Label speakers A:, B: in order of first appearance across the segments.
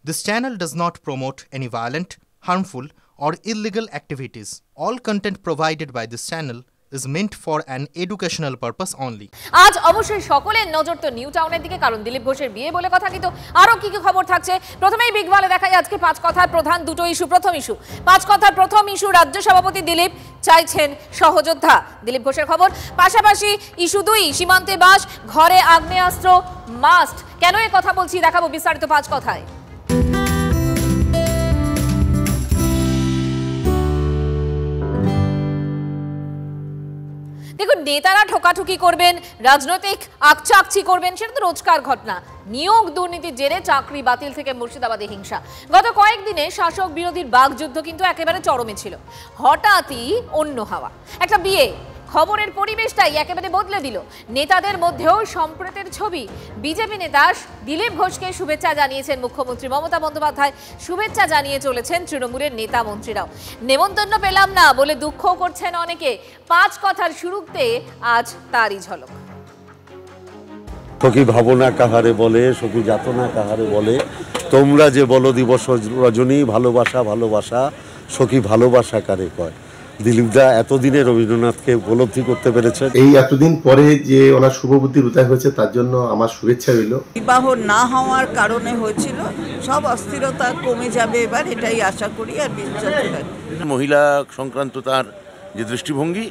A: This channel does not promote any violent, harmful, or illegal activities. All content provided by this channel is meant for an educational purpose only.
B: আজ অবশ্যই সকলের নজর তো new টাউনের দিকে, কারণ দিলীপ ঘোষের বিয়ে বলে কথা। কিন্তু আরো কি কি খবর থাকছে প্রথমেই বিগ বালে দেখাই আজকে পাঁচ কথার প্রধান দুটো ইস্যু। প্রথম ইস্যু, পাঁচ কথার প্রথম ইস্যু, রাজ্য সভাপতি দিলীপ চাইছেন সহযোদ্ধা। দিলীপ ঘোষের খবর। পাশাপাশি ইস্যু দুই, সীমান্তে বাস, ঘরে আগ্নেয়াস্ত্র মাস্ট। কেন এই কথা বলছি দেখাবো বিস্তারিত পাঁচ কথায়। দেখুন, নেতারা ঠোকাঠুকি করবেন, রাজনৈতিক আকচাকচি করবেন, সেটা তো রোজকার ঘটনা। নিয়োগ দুর্নীতির জেরে চাকরি বাতিল থেকে মুর্শিদাবাদে হিংসা। গত কয়েকদিনে শাসক বিরোধীর বাকযুদ্ধ কিন্তু একেবারে চরমে ছিল। হঠাৎই অন্য হাওয়া, একটা বিয়ে, খবরের পরিবেশটাই একেবারে বদলে দিল। নেতাদের মধ্যেও সম্প্রীতির ছবি। বিজেপি নেতা দিলীপ ঘোষকে শুভেচ্ছা জানিয়েছেন মুখ্যমন্ত্রী মমতা বন্দ্যোপাধ্যায়, শুভেচ্ছা জানিয়ে চলেছেন তৃণমূলের নেতা মন্ত্রীরাও। নেমন্তন্ন পেলাম না বলে দুঃখ করছেন অনেকে। পাঁচ কথার শুরুতে আজ তারই ঝলক।
C: সখী ভাবনা কাহারে বলে, সখী যাতনা কাহারে বলে, তোমরা যে বলো দিবস রজনী, ভালোবাসা ভালোবাসা, সখী ভালোবাসা কারে কয়। দিলীপদা এতদিনে রবীন্দ্রনাথকে উপলব্ধি করতে পেরেছেন।
D: এই এতদিন পরে যে ওনার শুভবুদ্ধির উদয় হয়েছে তার জন্য আমার শুভেচ্ছা রইল।
E: বিবাহ না হওয়ার কারণে হয়েছিল, সব অস্থিরতা কমে যাবে এবার, এটাই আশা করি। আর
F: মহিলা সংক্রান্ত তার যে দৃষ্টিভঙ্গি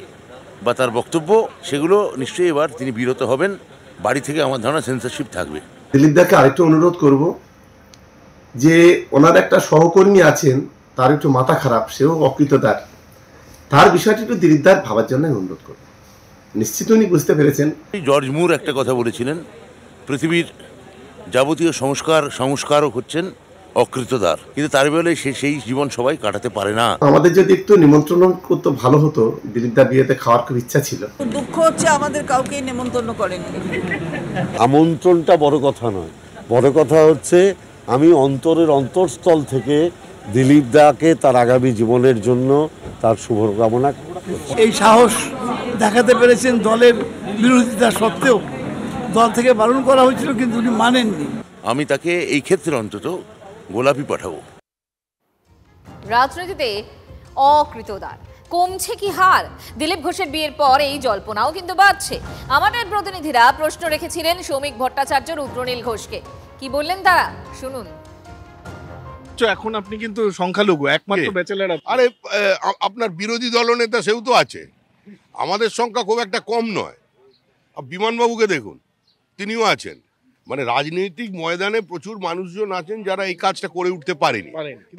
F: বা তার বক্তব্য, সেগুলো নিশ্চয়ই এবার তিনি বিরত হবেন। বাড়ি থেকে আমার ধারণা সেন্সরশিপ থাকবে।
D: দিলীপদাকে আরেকটু অনুরোধ করব যে ওনার একটা সহকর্মী আছেন, তার একটু মাথা খারাপ, সেও অকৃতদার, তার বিষয়টি একটু দিলীপদার ভাবার জন্য অনুরোধ করব। নিশ্চিত উনি বুঝতে পেরেছেন।
F: জর্জ মুর একটা কথা বলেছিলেন, পৃথিবীর যাবতীয় সংস্কারক হচ্ছেন অকৃতদার, কিন্তু তার বেলায় সেই জীবন সবাই কাটাতে পারে না।
D: আমাদের যদি একটু নিমন্ত্রণ করতে ভালো হতো। দিলীপদার বিয়েতে খাওয়ার খুব ইচ্ছা ছিল।
E: দুঃখ হচ্ছে আমাদের কাউকে নিমন্ত্রণ করেনি।
C: আমন্ত্রণটা বড় কথা নয়, বড় কথা হচ্ছে আমি অন্তরের অন্তরস্থল থেকে দিলীপদাকে তার আগামী জীবনের জন্য তার শুভকামনা।
G: এই সাহস দেখাতে পেরেছেন দলের বিরোধিতা সত্ত্বেও। দল থেকে বারণ করা হয়েছিল কিন্তু উনি মানেননি।
F: আমি তাকে এই ক্ষেত্রে অন্তত গোলাপি পাঠাবো।
B: রাজনীতিতে অকৃতদার, কমছে কি হার? দিলীপ ঘোষের বিয়ের পর এই জল্পনাও কিন্তু বাড়ছে। আমাদের প্রতিনিধিরা প্রশ্ন রেখেছিলেন সৌমিক ভট্টাচার্য, রুদ্রনীল ঘোষকে। কি বললেন তারা, শুনুন।
H: এখন আপনি কিন্তু সংখ্যালঘু, একমাত্র ব্যাচেলর।
I: আরে আপনার বিরোধী দলনেতা সেও তো আছে, আমাদের সংখ্যা খুব একটা কম নয়। বিমানবাবুকে দেখুন, তিনিও আছেন। মানে রাজনৈতিক ময়দানে প্রচুর মানুষজন আছেন যারা এই কাজটা করে উঠতে পারেনি,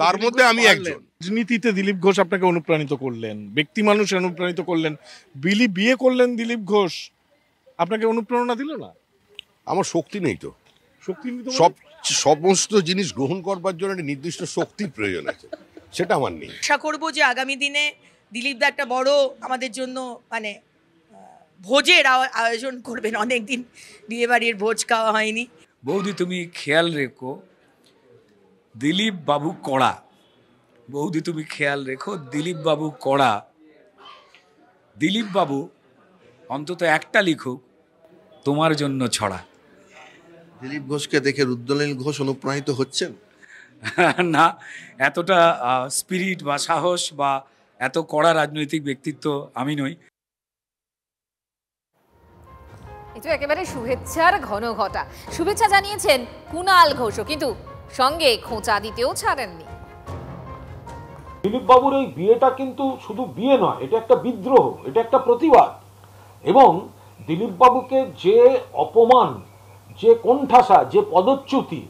I: তার মধ্যে আমি একজন।
H: রাজনীতিতে দিলীপ ঘোষ আপনাকে অনুপ্রাণিত করলেন, ব্যক্তি মানুষ অনুপ্রাণিত করলেন, বিয়ে করলেন দিলীপ ঘোষ, আপনাকে অনুপ্রেরণা দিল না?
I: আমার শক্তি নেই তো।
H: শক্তি নেই তো?
I: সমস্ত জিনিস গ্রহণ করবার জন্য একটা নির্দিষ্ট শক্তির প্রয়োজন আছে, সেটা আমার নেই।
E: আশা করবো যে আগামী দিনে দিলীপদা একটা বড় আমাদের জন্য মানে ভোজের আয়োজন করবেন। অনেকদিন বিয়ে বাড়ির ভোজ খাওয়া হয়নি।
J: বৌদি তুমি খেয়াল রেখো দিলীপ বাবু কড়া, বৌদি তুমি খেয়াল রেখো দিলীপ বাবু কড়া। দিলীপ বাবু অন্তত একটা লিখুক তোমার জন্য ছড়া।
K: দিলীপ ঘোষকে দেখে রুদ্রনীল ঘোষ অনুপ্রাণিত হচ্ছেন
J: না, এতটা স্পিরিট বা সাহস বা এত কড়া রাজনৈতিক ব্যক্তিত্ব আমি নই।
B: এটা একেবারে শুভেচ্ছার ঘন ঘটা। শুভেচ্ছা জানিয়েছেন কুণাল ঘোষও, কিন্তু সঙ্গে খোঁচা দিতেও ছাড়েননি।
L: দিলীপ বাবুর এই বিয়েটা কিন্তু শুধু বিয়ে নয়, এটা একটা বিদ্রোহ, এটা একটা প্রতিবাদ। এবং দিলীপ বাবুকে যে অপমান, যে কোণঠাসা, যে পদচ্যুতি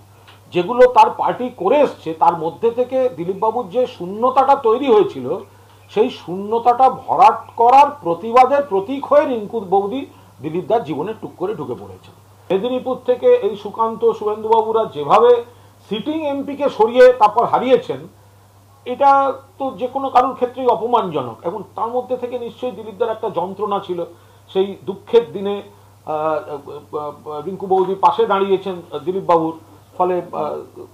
L: যেগুলো তার পার্টি করে এসছে, তার মধ্যে থেকে দিলীপ বাবুর যে শূন্যতাটা তৈরি হয়েছিল, সেই শূন্যতাটা ভরাট করার প্রতিবাদের প্রতীক হয়ে রিঙ্কু বৌদি দিলীপদার জীবনে টুক করে ঢুকে পড়েছেন। মেদিনীপুর থেকে এই সুকান্ত, শুভেন্দুবাবুরা যেভাবে সিটিং এমপিকে সরিয়ে তারপর হারিয়েছেন, এটা তো যে কোনো কারোর ক্ষেত্রেই অপমানজনক। এবং তার মধ্যে থেকে নিশ্চয়ই দিলীপদার একটা যন্ত্রণা ছিল। সেই দুঃখের দিনে রিঙ্কু বৌদি পাশে দাঁড়িয়েছেন দিলীপ বাবুর, ফলে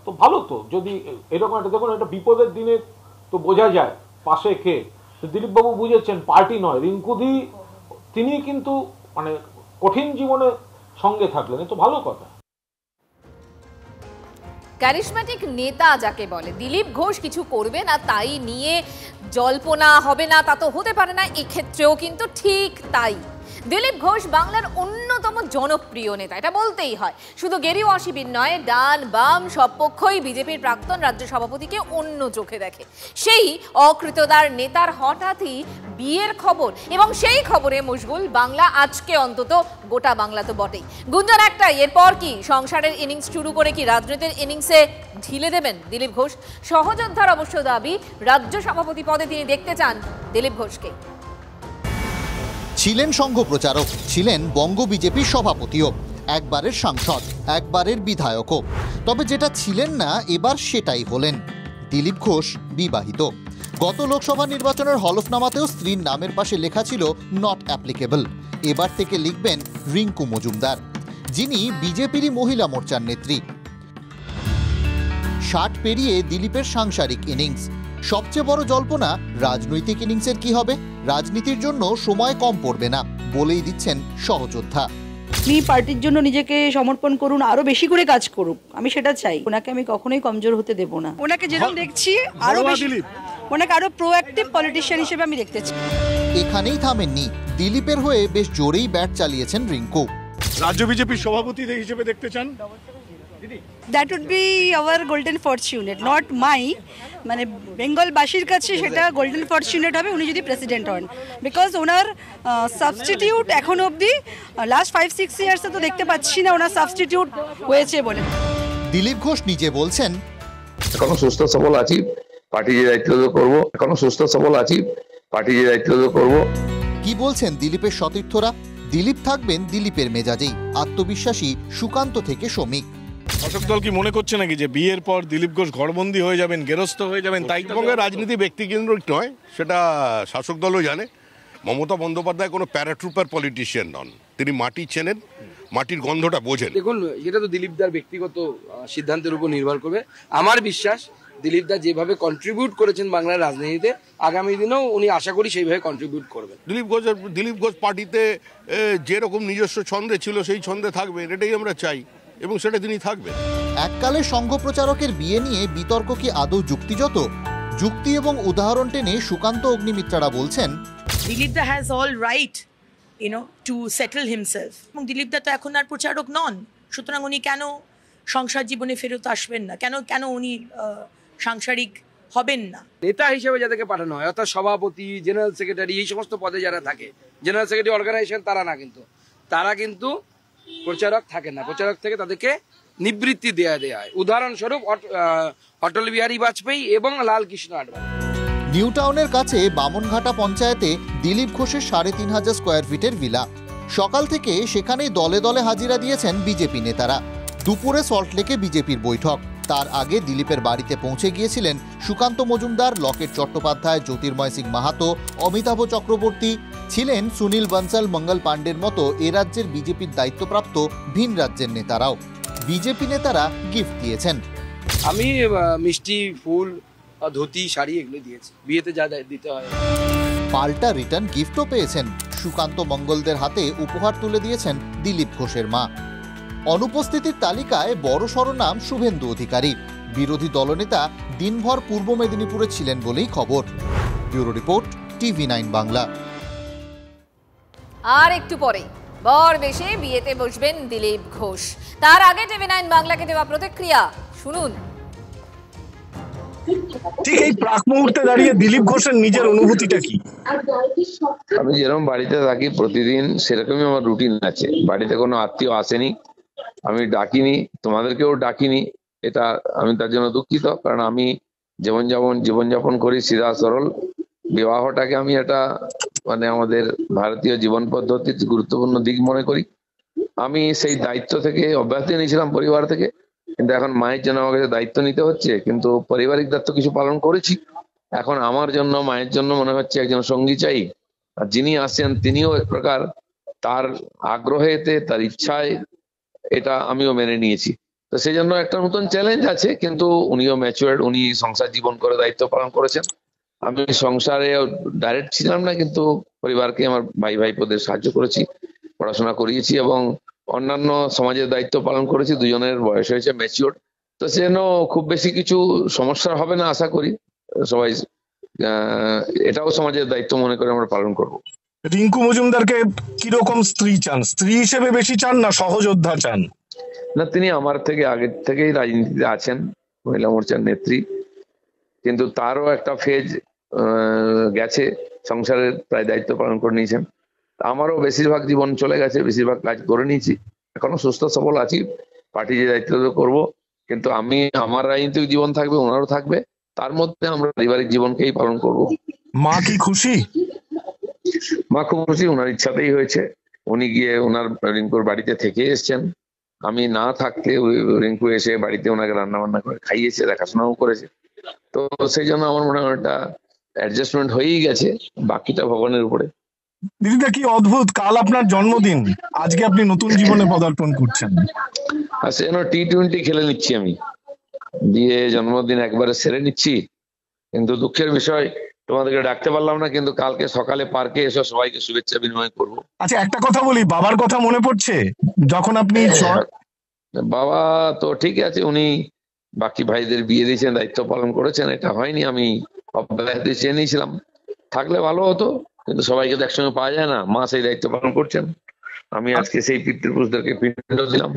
L: তো ভালো। তো যদি এরকম একটা, দেখুন একটা বিপদের দিনে তো বোঝা যায় পাশে কে। দিলীপ বাবু বুঝেছেন পার্টি নয়, রিঙ্কুদি তিনি কিন্তু মানে কঠিন জীবনে সঙ্গে থাকলেন, এ তো ভালো কথা।
B: ক্যারিশম্যাটিক নেতা যাকে বলে, দিলীপ ঘোষ কিছু করবে না তাই নিয়ে জল্পনা হবে না তা তো হতে পারে না, এক্ষেত্রেও কিন্তু ঠিক তাই। দিলীপ ঘোষ বাংলার অন্যতম জনপ্রিয় নেতা, এটা বলতেই হয়। শুধু গেরুয়া শিবির নয়, ডান বাম সব পক্ষই বিজেপির প্রাক্তন রাজ্য সভাপতিকে অন্য চোখে দেখে। সেই অকৃতদার নেতার হঠাৎই বিয়ের খবর, এবং সেই খবরে মশগুল বাংলা, আজকে অন্তত গোটা বাংলা তো বটেই। গুঞ্জন একটাই, এরপর কি সংসারের ইনিংস শুরু করে কি রাজনীতির ইনিংসে ঢিলে দেবেন দিলীপ ঘোষ? সহযোদ্ধার অবশ্য দাবি, রাজ্য সভাপতি পদে তিনি দেখতে চান দিলীপ ঘোষকে।
M: ছিলেন সংঘ প্রচারক, ছিলেন বঙ্গ বিজেপির সভাপতিও, একবারের সাংসদ, একবারের বিধায়কও। তবে যেটা ছিলেন না এবার সেটাই হলেন। দিলীপ ঘোষ বিবাহিত। গত লোকসভা নির্বাচনের হলফনামাতেও স্ত্রীর নামের পাশে লেখা ছিল নট অ্যাপ্লিকেবল। এবার থেকে লিখবেন রিঙ্কু মজুমদার, যিনি বিজেপিরই মহিলা মোর্চার নেত্রী। 60 পেরিয়ে দিলীপের সাংসারিক ইনিংস। সবচেয়ে বড় জল্পনা, রাজনৈতিক ইনিংসের কি হবে? রাজনীতির জন্য সময় কম পড়বে না বলেই দিচ্ছেন সহযোদ্ধা।
N: আপনি পার্টির জন্য নিজেকে সমর্পণ করুন, আরো বেশি করে কাজ করুন, আমি সেটা চাই। ওনাকে আমি কখনোই কমজোর হতে দেব না। ওনাকে যেরকম দেখছি আরো বেশি, ওনাকে আরো প্রোঅ্যাক্টিভ পলিটিশিয়ান হিসেবে আমি দেখতে চাই।
M: এখানেই থামেননি, দিলীপের হয়ে বেশ জোরেই ব্যাট চালিয়েছেন রিঙ্কু।
H: রাজ্য বিজেপির সভাপতি হিসেবে দেখতে চান?
N: That would be our golden fortunate, not my, মানে বেঙ্গলবাসীর কাছে সেটা গোল্ডেন ফরচুনেট হবে উনি যদি প্রেসিডেন্ট হন। বিকজ ওনার সাবস্টিটিউট এখন অবধি লাস্ট 5-6 ইয়ার্সে তো দেখতে পাচ্ছি না ওনার সাবস্টিটিউট হয়েছে বলে।
M: দিলীপ ঘোষ নিজে বলছেন,
O: এখনো সুস্থ সবল আছি, পার্টি যে দায়িত্ব করব, এখনো সুস্থ সবল আছি, পার্টি যে দায়িত্ব করব।
M: কি বলছেন দিলীপের সতীর্থরা? দিলীপ থাকবেন দিলীপের মেজাজেই, আত্মবিশ্বাসী সুকান্ত থেকে শ্রমিক।
H: শাসক দল কি মনে করছে নাকি যে বিয়ের পর দিলীপ ঘোষ ঘরবন্দি হয়ে যাবেন, গেরস্থ হয়ে যাবেন? তাই
I: পশ্চিমবঙ্গের রাজনীতি ব্যক্তিকেন্দ্রিক নয়, সেটা শাসক দলও জানে। মমতা বন্দ্যোপাধ্যায় কোনো প্যারাট্রুপার পলিটিশিয়ান নন, তিনি মাটি চেনেন, মাটির গন্ধটা বোঝেন।
P: দেখুন, এটা তো দিলীপদার ব্যক্তিগত সিদ্ধান্তের উপর নির্ভর করবে। আমার বিশ্বাস দিলীপদা যেভাবে কন্ট্রিবিউট করেছেন বাংলার রাজনীতিতে, আগামী দিনেও উনি আশা করি সেইভাবে কন্ট্রিবিউট করবেন।
I: দিলীপ ঘোষ পার্টিতে যেরকম নিজস্ব ছন্দে ছিল সেই ছন্দে থাকবেন, এটাই আমরা চাই, এবং সেটা তিনি থাকবেন।
M: এককালে সংঘ প্রচারকের বিয়ে নিয়ে বিতর্ক কি আদৌ যুক্তিযত? যুক্তি এবং উদাহরণ টেনে সুকান্ত অগ্নিমিত্রারা বলছেন,
E: দিলীপদা has all right to settle himself. এবং দিলীপদা তো এখন আর প্রচারক নন, সুতরাং উনি কেন সংসার জীবনে ফেরত আসবেন না? কেন উনি সাংসারিক হবেন না?
P: নেতা হিসেবে যাদেরকে পাঠানো হয়, অর্থাৎ সভাপতি, জেনারেল সেক্রেটারি, এই সমস্ত পদে যারা থাকে, জেনারেল সেক্রেটারি অর্গানাইজেশন তারা না, তারা কিন্তু প্রচারক থাকে না। প্রচারক থেকে তাদেরকে নিবৃত্তি দেয়া হয়। উদাহরণস্বরূপ অটল বিহারী বাজপেয়ী এবং লাল কৃষ্ণ আডবাণী।
M: নিউ টাউনের কাছে বামনঘাটা পঞ্চায়েতে দিলীপ ঘোষের 3500 স্কোয়ার ফিটের ভিলা। সকাল থেকে সেখানেই দলে দলে হাজিরা দিয়েছেন বিজেপি নেতারা। দুপুরে সল্টলেকে বিজেপির বৈঠক। তার আগে দিলীপের বাড়িতে পৌঁছে গিয়েছিলেন সুকান্ত মজুমদার, লকেট চট্টোপাধ্যায়, জ্যোতির্ময় সিং মাহাতো, অমিতাভ চক্রবর্তী, ছিলেন সুনীল বনসাল, মঙ্গল পাণ্ডের মতো এ রাজ্যের বিজেপির দায়িত্বপ্রাপ্ত ভিন রাজ্যের নেতারাও। বিজেপি নেতারা গিফট দিয়েছেন।
P: আমি মিষ্টি, ফুল, ধুতি, শাড়ি এগুলো দিয়েছি, বিয়েতে যা দিতে হয়।
M: পাল্টা রিটার্ন গিফটও পেয়েছেন। সুকান্ত মঙ্গলদের হাতে উপহার তুলে দিয়েছেন দিলীপ ঘোষের মা। অনুপস্থিতির তালিকায় বড়সড় নাম শুভেন্দু অধিকারী। বিরোধী দলনেতা দিনভর পূর্ব মেদিনীপুরে ছিলেন বলেই খবর। Bureau report, TV9 Bangla.
B: আর একটু পরে বর বেশে বিয়েতে বসবেন দিলীপ ঘোষ। তার আগে TV9 বাংলাকে দেওয়া প্রতিক্রিয়া শুনুন।
Q: ঠিক এই প্রাক মুহূর্তে দাঁড়িয়ে দিলীপ ঘোষের নিজের অনুভূতিটা কি?
O: আমি যেরকম বাড়িতে থাকি প্রতিদিন, সেরকমই আমার রুটিন আছে। বাড়িতে কোনো আত্মীয় আসেনি, আমি ডাকিনি, তোমাদেরকেও ডাকিনি। এটা আমি তার জন্য দুঃখিত, কারণ আমি জীবনযাপন করি সিধা সরল। বিবাহটাকে আমি এটা মানে আমাদের ভারতীয় জীবন পদ্ধতির গুরুত্বপূর্ণ দিক মনে করি। আমি সেই দায়িত্ব থেকে অব্যাহতি নিয়েছিলাম পরিবার থেকে, কিন্তু এখন মায়ের জন্য আমাকে দায়িত্ব নিতে হচ্ছে। কিন্তু পারিবারিক দায়িত্ব কিছু পালন করেছি, এখন আমার জন্য, মায়ের জন্য মনে হচ্ছে একজন সঙ্গী চাই। আর যিনি আসছেন তিনিও এক প্রকার তার আগ্রহেতে, তার ইচ্ছায় এটা আমিও মেনে নিয়েছি। তো সেই জন্য একটা নতুন চ্যালেঞ্জ আছে, কিন্তু উনিও ম্যাচুয়ার্ড, উনি সংসার জীবন করে দায়িত্ব পালন করেছেন। আমি সংসারে ডাইরেক্ট ছিলাম না, কিন্তু পরিবারকে, আমার ভাইপোদের সাহায্য করেছি, পড়াশোনা করিয়েছি এবং অন্যান্য সমাজের দায়িত্ব পালন করেছি। দুজনের বয়স হয়েছে, ম্যাচিওর। তো সেজন্য খুব বেশি কিছু সমস্যা হবে না আশা করি। সবাই এটাও সমাজের দায়িত্ব মনে করে আমরা পালন করব।
Q: রিঙ্কু মজুমদারকে কিরকম স্ত্রী চান? স্ত্রী হিসেবে বেশি চান না সহযোদ্ধা চান?
O: না, তিনি আমার থেকে আগের থেকেই রাজনীতিতে আছেন, মহিলা মোর্চার নেত্রী, কিন্তু তারও একটা ফেজ গেছে, সংসারের প্রায় দায়িত্ব পালন করে নিয়েছেন। আমারও বেশিরভাগ জীবন চলে গেছে, বেশিরভাগ কাজ করে নিয়েছি, এখনো সুস্থ সবল আছি, পার্টি যে দায়িত্ব করব, কিন্তু আমি আমার রাজনৈতিক জীবন থাকবে, ওনারও থাকবে, তার মধ্যে আমরা পারিবারিক জীবনকেই পালন করব।
Q: মা কি খুশি?
O: মা খুব খুশি, ওনার ইচ্ছাতেই হয়েছে। উনি গিয়ে ওনার রিঙ্কুর বাড়িতে থেকে এসছেন, আমি না থাকতে রিঙ্কু এসে বাড়িতে ওনাকে রান্না বান্না করে খাইয়েছে, দেখাশোনাও করেছে। তো সেই জন্য আমার মনে হয় একটা অ্যাডজাস্টমেন্ট হয়েই গেছে, বাকিটা ভগবানের উপরে।
Q: দিদিদা কি অদ্ভুত, কাল আপনার জন্মদিন, আজকে আপনি নতুন জীবনে পদার্পণ করছেন।
O: আর সেজন্য T20 খেলে নিচ্ছি আমি, দিয়ে জন্মদিন একবারে সেরে নিচ্ছি। কিন্তু দুঃখের বিষয় তোমাদেরকে ডাকতে পারলাম না, কিন্তু কালকে সকালে পার্কে এসে সবাইকে শুভেচ্ছা বিনিময় করব।
Q: আচ্ছা, একটা কথা বলি, বাবার কথা মনে পড়ছে যখন আপনি?
O: বাবা তো ঠিক আছে, উনি বাকি ভাইদের বিয়ে দিয়েছেন, দায়িত্ব পালন করেছেন, এটা হয়নি, আমি অব্যাহতি চেয়ে নিয়েছিলাম, থাকলে ভালো হতো, কিন্তু সবাইকে তো একসঙ্গে পাওয়া যায় না। মা সেই দায়িত্ব পালন করছেন, আমি আজকে সেই পিতৃপুরুষদেরকে পিণ্ড দিলাম।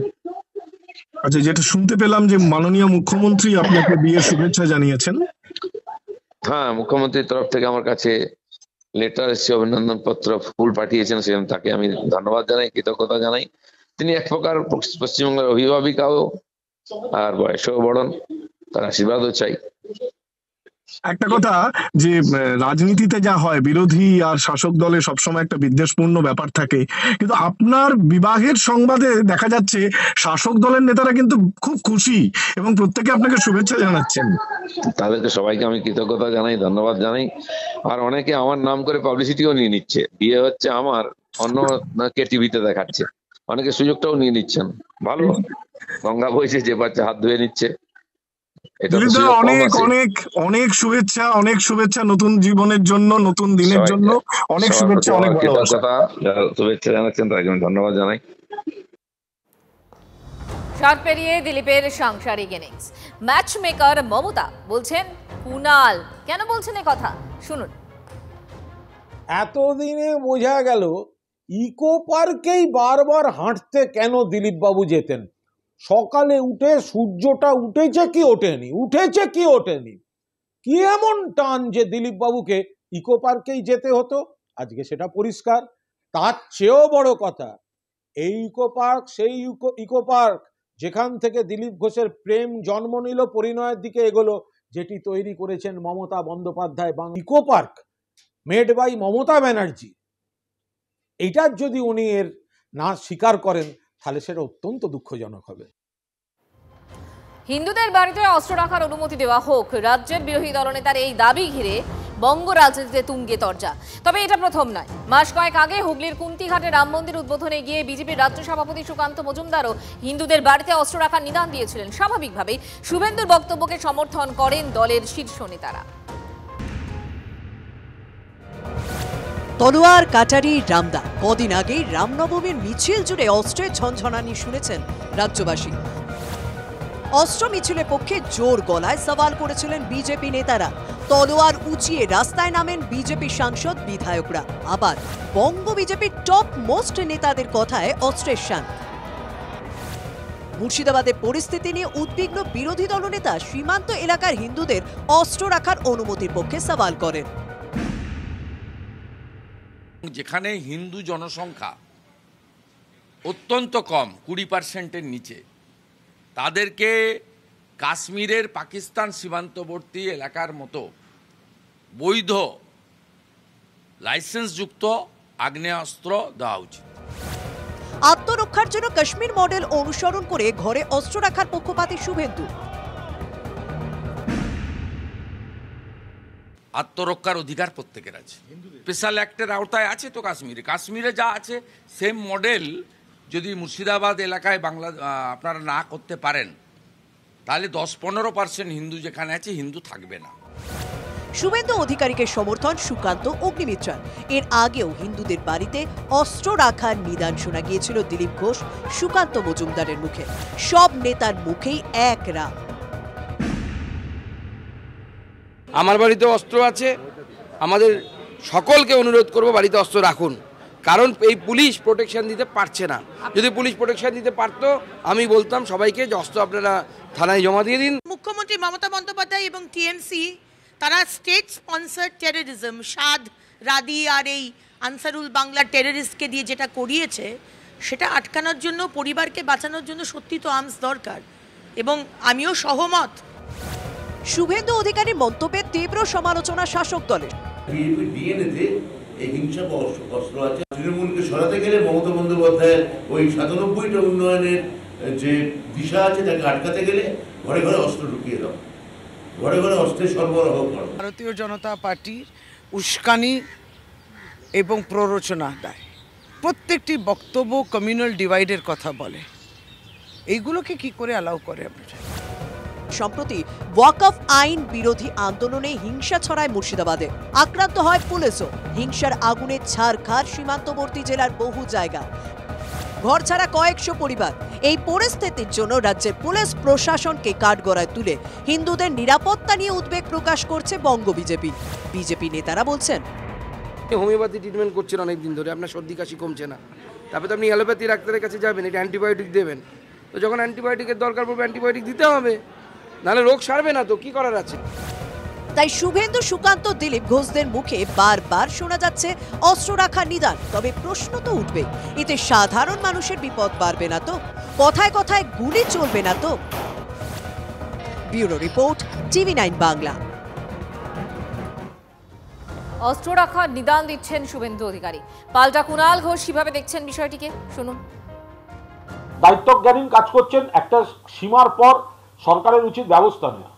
Q: আচ্ছা, যেটা শুনতে পেলাম যে মাননীয় মুখ্যমন্ত্রী আপনাকে বিয়ের শুভেচ্ছা জানিয়েছেন।
O: হ্যাঁ, মুখ্যমন্ত্রীর তরফ থেকে আমার কাছে লেটার এসেছে, অভিনন্দন পত্র, ফুল পাঠিয়েছেন, সেজন্য তাকে আমি ধন্যবাদ জানাই, কৃতজ্ঞতা জানাই। তিনি এক প্রকার পশ্চিমবঙ্গের অভিভাবিকাও, আর বয়সেও বড়ন, তার আশীর্বাদও চাই।
Q: একটা কথা, যে রাজনীতিতে যা হয়, বিরোধী আর শাসক দলে সবসময় একটা বিদ্বেষপূর্ণ ব্যাপার থাকে, কিন্তু আপনার বিবাহের সংবাদে দেখা যাচ্ছে শাসক দলের নেতারা কিন্তু খুব খুশি এবং প্রত্যেকে আপনাকে শুভেচ্ছা জানাচ্ছেন।
O: তাদেরকে সবাইকে আমি কৃতজ্ঞতা জানাই, ধন্যবাদ জানাই। আর অনেকে আমার নাম করে পাবলিসিটিও নিয়ে নিচ্ছে, বিয়ে হচ্ছে আমার, অন্যকে টিভিতে দেখাচ্ছে, অনেকে সুযোগটাও নিয়ে নিচ্ছেন। ভালো, গঙ্গা বইছে, যে বাচ্চা হাত ধুয়ে নিচ্ছে।
Q: অনেক অনেক অনেক শুভেচ্ছা, অনেক শুভেচ্ছা নতুন জীবনের জন্য, নতুন দিনের জন্য অনেক শুভেচ্ছা, অনেক ভালোবাসা।
O: শুভেচ্ছা জানাচ্ছেন, তাই জন্য ধন্যবাদ জানাই।
B: শট পেরিয়ে দিলীপের সাংসারিক ইনিংস, ম্যাচ মেকার মমতা বলছেন কুণাল, কেন বলছেন এই কথা শুনুন।
L: এতদিনে বোঝা গেল ইকো পার্কেই বারবার হাঁটতে কেন দিলীপ বাবু যেতেন। সকালে উঠে সূর্যটা উঠেছে কি ওঠেনি, উঠেছে কি ওঠেনি, কি এমন টান যে দিলীপ বাবুকে ইকো পার্কেই যেতে হতো? আজকে সেটা পরিষ্কার। তার চেয়েও বড় কথা, এই ইকো পার্ক সেই ইকো পার্ক যেখান থেকে দিলীপ ঘোষের প্রেম জন্ম নিল, পরিণয়ের দিকে এগোলো, যেটি তৈরি করেছেন Mamata Bandyopadhyay. Eco park made by Mamata Banerjee, এইটার যদি উনি এর না স্বীকার করেন তাহলে সেটা অত্যন্ত দুঃখজনক হবে।
B: হিন্দুদের বাড়িতে অস্ত্র রাখার অনুমতি দেওয়া হোক, রাজ্যের বিরোধী দলনেতার এই দাবি ঘিরে বঙ্গ রাজনীতিতে তুঙ্গে তরজা। তবে এটা প্রথম নয়, মাস কয়েক আগে হুগলির কুন্তিঘাটে রাম মন্দির উদ্বোধনে গিয়ে বিজেপির রাজ্য সভাপতি সুকান্ত মজুমদারও হিন্দুদের বাড়িতে অস্ত্র রাখার নিদান দিয়েছিলেন। স্বাভাবিকভাবেই শুভেন্দুর বক্তব্যকে সমর্থন করেন দলের শীর্ষ নেতারা।
R: তলোয়ার কাটারি রামদা, কদিন আগেই রামনবমীর মিছিল জুড়ে অস্ত্রের ঝনঝনানি শুনেছেন রাজ্যবাসী। অস্ত্র মিছিলের পক্ষে জোর গলায় সওয়াল করেছিলেন বিজেপি নেতারা। তলোয়ার উঁচিয়ে রাস্তায় নামেন বিজেপি সাংসদ বিধায়করা। আবার বঙ্গ বিজেপির টপ মোস্ট নেতাদের কথায় অস্ত্রের শান। মুর্শিদাবাদের পরিস্থিতি নিয়ে উদ্বিগ্ন বিরোধী দলনেতা সীমান্ত এলাকার হিন্দুদের অস্ত্র রাখার অনুমতির পক্ষে সওয়াল করেন।
J: যেখানে হিন্দু জনসংখ্যা অত্যন্ত কম, 20%-এর নিচে, তাদেরকে কাশ্মীরের পাকিস্তান সীমান্তবর্তী এলাকার মতো বৈধ লাইসেন্সযুক্ত আগ্নেয়াস্ত্র দেওয়া উচিত।
R: আত্মরক্ষার জন্য কাশ্মীর মডেল অনুসরণ করে ঘরে অস্ত্র রাখার পক্ষপাতী শুভেন্দু।
J: আত্মরক্ষার অধিকার প্রত্যেকের আছে, স্পেশাল অ্যাক্টের আওতায় আছে তো কাশ্মীরে যা আছে সেম মডেল যদি মুর্শিদাবাদ এলাকায় আপনারা না করতে পারেন তাহলে 10-15% হিন্দু যেখানে আছে হিন্দু থাকবে না।
R: শুভেন্দু অধিকারীকে সমর্থন সুকান্ত অগ্নিমিত্রার। এর আগেও হিন্দুদের বাড়িতে অস্ত্র রাখার নিদান শোনা গিয়েছিল দিলীপ ঘোষ, সুকান্ত মজুমদারের মুখে। সব নেতার মুখেই এক রাগ,
P: আমার বাড়িতে অস্ত্র আছে, আমাদের সকলকে অনুরোধ করব বাড়িতে অস্ত্র রাখুন, কারণ এই পুলিশ প্রোটেকশন দিতে পারছে না। যদি পুলিশ প্রোটেকশন দিতে পারতো আমি বলতাম সবাইকে যে অস্ত্র আপনারা থানায় জমা দিয়ে দিন।
E: মুখ্যমন্ত্রী মমতা বন্দ্যোপাধ্যায় এবং টিএমসি তারা স্টেট স্পন্সার্ড টেররিজম, সাদ, রাদি আর এই আনসারুল বাংলা টেররিস্টকে দিয়ে যেটা করিয়েছে সেটা আটকানোর জন্য, পরিবারকে বাঁচানোর জন্য সত্যি তো আর্মস দরকার, এবং আমিও সহমত।
R: শুভেন্দু অধিকারীর মন্তব্যের তীব্র সমালোচনা শাসক দলের।
F: ডিএনএতে এই হিংসা অস্ত্র আছে। তৃণমূলকে সরাতে গেলে মমতা বন্দ্যোপাধ্যায়ের ওই ৯৭টা উন্নয়নের যে দিশা আছে তাকে আটকাতে গেলে ঘরে ঘরে অস্ত্র ঢুকিয়ে দাও, ঘরে ঘরে অস্ত্রের সরবরাহ করো।
S: ভারতীয় জনতা পার্টির উস্কানি এবং প্ররোচনা দেয়, প্রত্যেকটি বক্তব্য কমিউনাল ডিভাইডের কথা বলে, এইগুলোকে কি করে অ্যালাউ করে আপনারা?
R: সম্প্রতি ওয়াকফ আইন বিরোধী আন্দোলনে হিংসা ছড়ায় মুর্শিদাবাদে, আক্রান্ত হয় পুলিশও। হিংসার আগুনে ছারখার সীমান্তবর্তী জেলার বহু জায়গা, ঘরছাড়া কয়েকশো পরিবার। এই পরিস্থিতির জন্য রাজ্যের পুলিশ প্রশাসনকে কাঠগড়ায় তুলে হিন্দুদের নিরাপত্তা নিয়ে উদ্বেগ প্রকাশ করছে বঙ্গ বিজেপি। বিজেপি নেতারা বলছেন,
P: হোমিওপ্যাথি ট্রিটমেন্ট করছেন অনেকদিন ধরে, আপনার সর্দি কাশি কমছে না, তারপরে তো আপনি অ্যালোপ্যাথি ডাক্তারের কাছে যাবেন, এটা অ্যান্টিবায়োটিক দেবেন, তো যখন অ্যান্টিবায়োটিকের দরকার পড়বে অ্যান্টিবায়োটিক দিতে হবে, নাহলে রোগ সারবে না, তো কি করার আছে?
R: তাই শুভেন্দু, সুকান্ত, দিলীপ ঘোষদের মুখে বারবার শোনা যাচ্ছে অস্ত্র রাখার নিদান। তবে প্রশ্ন তো উঠবে, এতে সাধারণ মানুষের বিপদ বাড়বে না তো? কথায় কথায় গুলি চলবে না তো? Bureau report, TV9 Bangla.
B: অস্ত্র রাখার নিদান দিচ্ছেন শুভেন্দু অধিকারী। পাল্টা কুণাল ঘোষ কিভাবে দেখছেন বিষয়টিকে শুনুন।
L: দায়িত্বজ্ঞানহীন কাজ করছেন। একটা সীমার পর সরকারের উচিত ব্যবস্থা নেওয়া,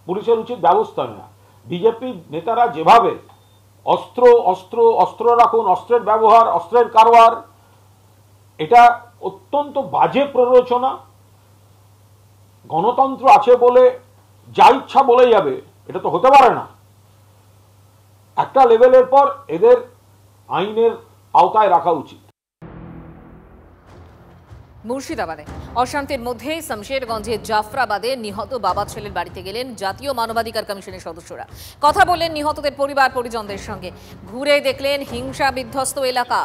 L: পুলিশের উচিত ব্যবস্থা নেওয়া। বিজেপি নেতারা যেভাবে অস্ত্র অস্ত্র অস্ত্র রাখুন, অস্ত্রের ব্যবহার, অস্ত্রের কারবার, এটা অত্যন্ত বাজে প্ররোচনা। গণতন্ত্র আছে বলে যা ইচ্ছা বলে যাবে, এটা তো হতে পারে না। একটা লেভেলের পর এদের আইনের আওতায় রাখা উচিত।
B: মুর্শিদাবাদে অশান্তির মধ্যেই শমশেরগঞ্জের জাফরাবাদে নিহত বাবা ছেলের বাড়িতে গেলেন জাতীয় মানবাধিকার কমিশনের সদস্যরা। কথা বললেন নিহতদের পরিবার পরিজনদের সঙ্গে, ঘুরে দেখলেন হিংসা বিধ্বস্ত এলাকা।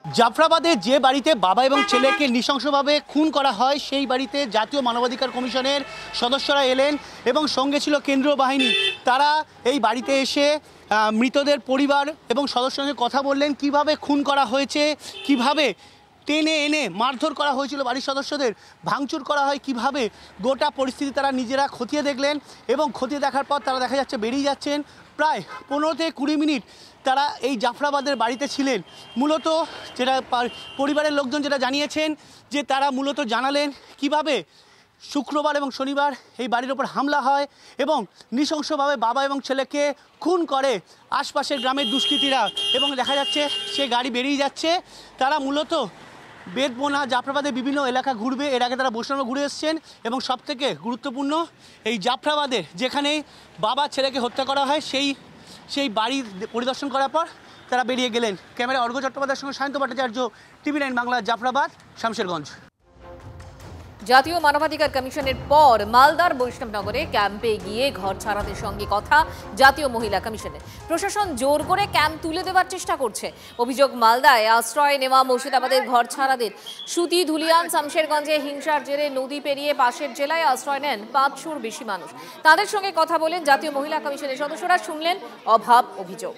T: জাফরাবাদে যে বাড়িতে বাবা এবং ছেলেকে নৃশংসভাবে খুন করা হয়, সেই বাড়িতে জাতীয় মানবাধিকার কমিশনের সদস্যরা এলেন এবং সঙ্গে ছিল কেন্দ্রীয় বাহিনী। তারা এই বাড়িতে এসে মৃতদের পরিবার এবং সদস্যদের সঙ্গে কথা বললেন, কিভাবে খুন করা হয়েছে, কিভাবে টেনে এনে মারধর করা হয়েছিল বাড়ির সদস্যদের, ভাঙচুর করা হয় কিভাবে, গোটা পরিস্থিতি তারা নিজেরা খতিয়ে দেখলেন। এবং খতিয়ে দেখার পর তারা দেখা যাচ্ছে বেরিয়ে যাচ্ছেন। প্রায় 15 থেকে 20 মিনিট তারা এই জাফরাবাদের বাড়িতে ছিলেন। মূলত যেটা পরিবারের লোকজন যেটা জানিয়েছেন, যে তারা মূলত জানালেন কিভাবে শুক্রবার এবং শনিবার এই বাড়ির ওপর হামলা হয় এবং নৃশংসভাবে বাবা এবং ছেলেকে খুন করে আশপাশের গ্রামের দুষ্কৃতীরা। এবং দেখা যাচ্ছে সে গাড়ি বেরিয়ে যাচ্ছে। তারা মূলত বেদবোনা জাফরাবাদের বিভিন্ন এলাকা ঘুরবে। এর আগে তারা বৈষ্ণব ঘুরে এসছেন এবং সবথেকে গুরুত্বপূর্ণ এই জাফরাবাদের যেখানে বাবা ছেলেকে হত্যা করা হয় সেই বাড়ি পরিদর্শন করার পর তারা বেরিয়ে গেলেন। ক্যামেরা অর্ঘ্য চট্টোপাধ্যায়ের সঙ্গে সায়ন্ত ভট্টাচার্য, TV9 বাংলা, জাফরাবাদ, শমশেরগঞ্জ।
B: জাতীয় মানবাধিকার কমিশনের পর মালদার বৈষ্ণবনগরে ক্যাম্পে গিয়ে ঘর ছাড়াদের সঙ্গে কথা জাতীয় মহিলা কমিশনের। প্রশাসন জোর করে ক্যাম্প তুলে দেওয়ার চেষ্টা করছে। অভিযোগ, মালদায় আশ্রয় নেওয়া মুর্শিদাবাদের ঘর ছাড়াদের। সুতি, ধুলিয়ান, শমশেরগঞ্জে হিংসার জেরে নদী পেরিয়ে পাশের জেলায় আশ্রয় নেন 500-র বেশি মানুষ। তাদের সঙ্গে কথা বলেন জাতীয় মহিলা কমিশনের সদস্যরা, শুনলেন অভাব অভিযোগ।